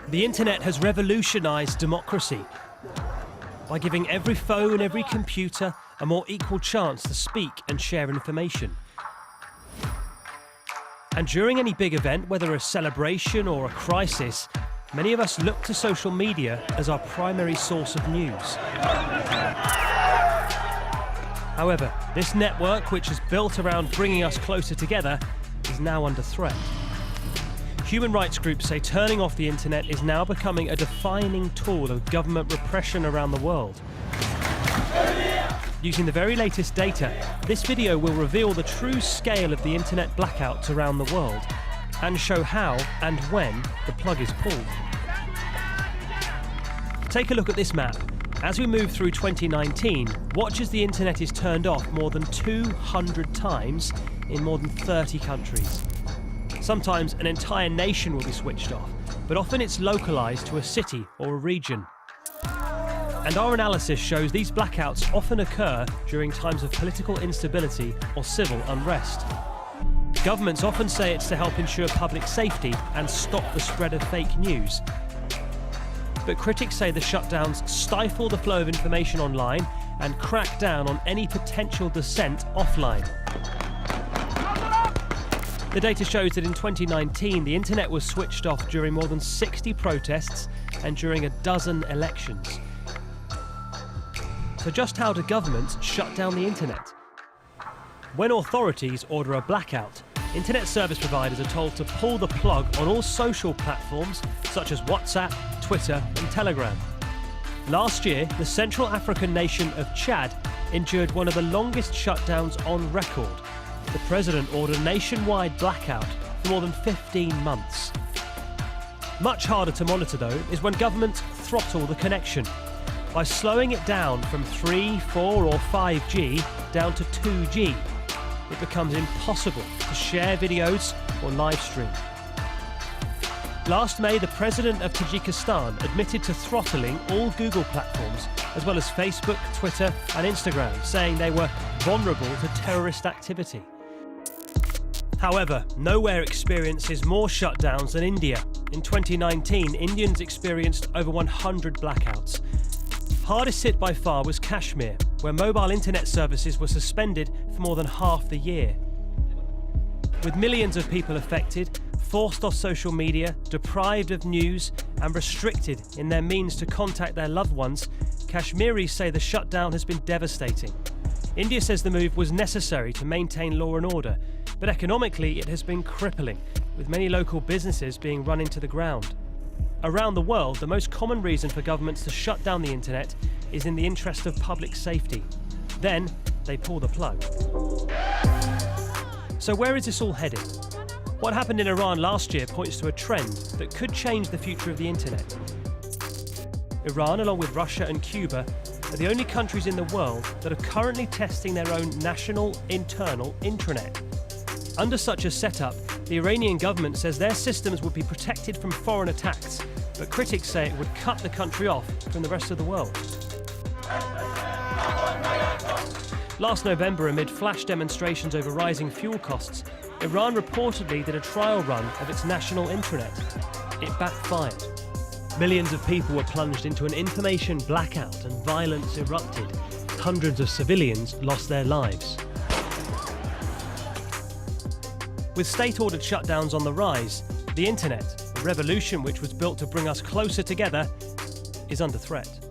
The internet has revolutionized democracy by giving every phone, every computer a more equal chance to speak and share information. And during any big event, whether a celebration or a crisis, many of us look to social media as our primary source of news. However, this network, which is built around bringing us closer together, is now under threat. Human rights groups say turning off the internet is now becoming a defining tool of government repression around the world. Using the very latest data, this video will reveal the true scale of the internet blackouts around the world and show how and when the plug is pulled. Take a look at this map. As we move through 2019, watch as the internet is turned off more than 200 times in more than 30 countries. Sometimes an entire nation will be switched off, but often it's localized to a city or a region. And our analysis shows these blackouts often occur during times of political instability or civil unrest. Governments often say it's to help ensure public safety and stop the spread of fake news. But critics say the shutdowns stifle the flow of information online and crack down on any potential dissent offline. The data shows that in 2019, the internet was switched off during more than 60 protests and during a dozen elections. So just how do governments shut down the internet? When authorities order a blackout, internet service providers are told to pull the plug on all social platforms such as WhatsApp, Twitter and Telegram. Last year, the Central African nation of Chad endured one of the longest shutdowns on record. The president ordered a nationwide blackout for more than 15 months. Much harder to monitor, though, is when governments throttle the connection. By slowing it down from 3, 4 or 5G down to 2G, it becomes impossible to share videos or live stream. Last May, the president of Tajikistan admitted to throttling all Google platforms, as well as Facebook, Twitter and Instagram, saying they were vulnerable to terrorist activity. However, nowhere experiences more shutdowns than India. In 2019, Indians experienced over 100 blackouts. Hardest hit by far was Kashmir, where mobile internet services were suspended for more than half the year. With millions of people affected, forced off social media, deprived of news and restricted in their means to contact their loved ones, Kashmiris say the shutdown has been devastating. India says the move was necessary to maintain law and order, but economically it has been crippling, with many local businesses being run into the ground. Around the world, the most common reason for governments to shut down the internet is in the interest of public safety. Then they pull the plug. So where is this all heading? What happened in Iran last year points to a trend that could change the future of the internet. Iran, along with Russia and Cuba, are the only countries in the world that are currently testing their own national internal intranet. Under such a setup, the Iranian government says their systems would be protected from foreign attacks, but critics say it would cut the country off from the rest of the world. Last November, amid flash demonstrations over rising fuel costs, Iran reportedly did a trial run of its national intranet. It backfired. Millions of people were plunged into an information blackout and violence erupted. Hundreds of civilians lost their lives. With state-ordered shutdowns on the rise, the internet, a revolution which was built to bring us closer together, is under threat.